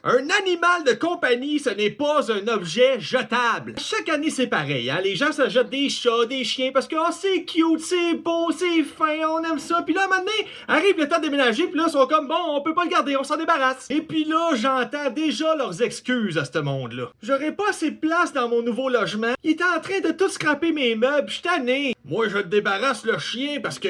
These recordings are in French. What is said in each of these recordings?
Un animal de compagnie, ce n'est pas un objet jetable. Chaque année, c'est pareil, hein? Les gens se jettent des chats, des chiens, parce que oh, c'est cute, c'est beau, c'est fin, on aime ça. Puis là, à un moment donné, arrive le temps de déménager, puis là, ils sont comme, bon, on peut pas le garder, on s'en débarrasse. Et puis là, j'entends déjà leurs excuses à ce monde-là. J'aurais pas assez de place dans mon nouveau logement. Il est en train de tout scraper mes meubles, je suis tanné. Moi, je te débarrasse le chien parce que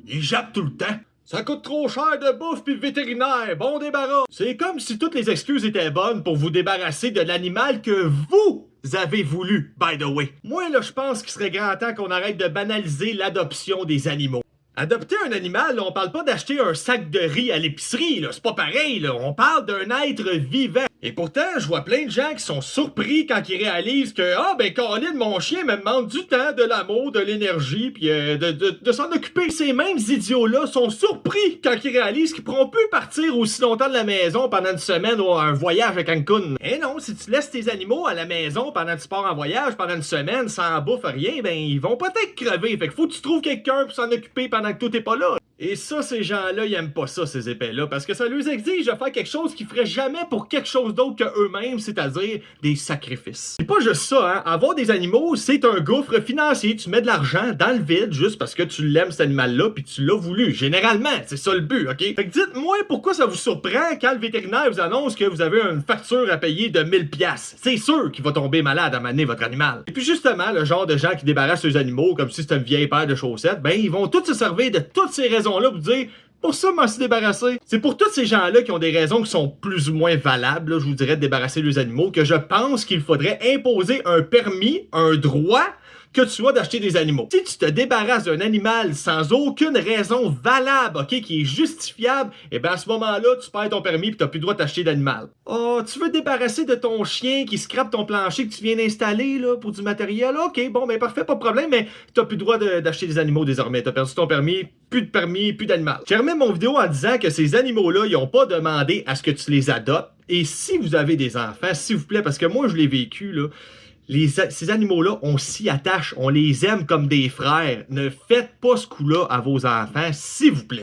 il jappe tout le temps. Ça coûte trop cher de bouffe pis de vétérinaire, bon débarras. C'est comme si toutes les excuses étaient bonnes pour vous débarrasser de l'animal que vous avez voulu, by the way. Moi, là, je pense qu'il serait grand temps qu'on arrête de banaliser l'adoption des animaux. Adopter un animal, là, on parle pas d'acheter un sac de riz à l'épicerie, là, c'est pas pareil, là. On parle d'un être vivant. Et pourtant, je vois plein de gens qui sont surpris quand ils réalisent que ah ben Colin, mon chien me demande du temps, de l'amour, de l'énergie, puis de s'en occuper. Ces mêmes idiots-là sont surpris quand ils réalisent qu'ils pourront plus partir aussi longtemps de la maison pendant une semaine ou un voyage à Cancun. Eh non, si tu laisses tes animaux à la maison pendant que tu pars en voyage pendant une semaine sans bouffe rien, ben ils vont peut-être crever. Fait que faut que tu trouves quelqu'un pour s'en occuper pendant que toi t'es pas là. Et ça, ces gens-là, ils aiment pas ça, ces épais-là, parce que ça leur exige de faire quelque chose qu'ils feraient jamais pour quelque chose d'autre que eux-mêmes, c'est-à-dire des sacrifices. C'est pas juste ça, hein. Avoir des animaux, c'est un gouffre financier. Tu mets de l'argent dans le vide juste parce que tu l'aimes, cet animal-là, puis tu l'as voulu. Généralement, c'est ça le but, OK? Fait que dites-moi pourquoi ça vous surprend quand le vétérinaire vous annonce que vous avez une facture à payer de 1000$. C'est sûr qu'il va tomber malade à maner votre animal. Et puis justement, le genre de gens qui débarrassent leurs animaux comme si c'était une vieille paire de chaussettes, ben ils vont tous se servir de toutes ces raisons là pour dire pour ça, m'en suis débarrassé. C'est pour tous ces gens-là qui ont des raisons qui sont plus ou moins valables, là, je vous dirais, de débarrasser les animaux, que je pense qu'il faudrait imposer un permis, un droit, que tu sois d'acheter des animaux. Si tu te débarrasses d'un animal sans aucune raison valable, ok, qui est justifiable, et bien à ce moment-là, tu perds ton permis et tu n'as plus le droit d'acheter d'animal. Oh, tu veux te débarrasser de ton chien qui scrape ton plancher que tu viens d'installer là, pour du matériel? Ok, bon, ben parfait, pas de problème, mais tu n'as plus le droit d'acheter des animaux désormais. Tu as perdu ton permis, plus d'animal. J'ai remis mon vidéo en disant que ces animaux-là, ils n'ont pas demandé à ce que tu les adoptes. Et si vous avez des enfants, s'il vous plaît, parce que moi, je l'ai vécu, là, ces animaux-là, on s'y attache, on les aime comme des frères. Ne faites pas ce coup-là à vos enfants, s'il vous plaît.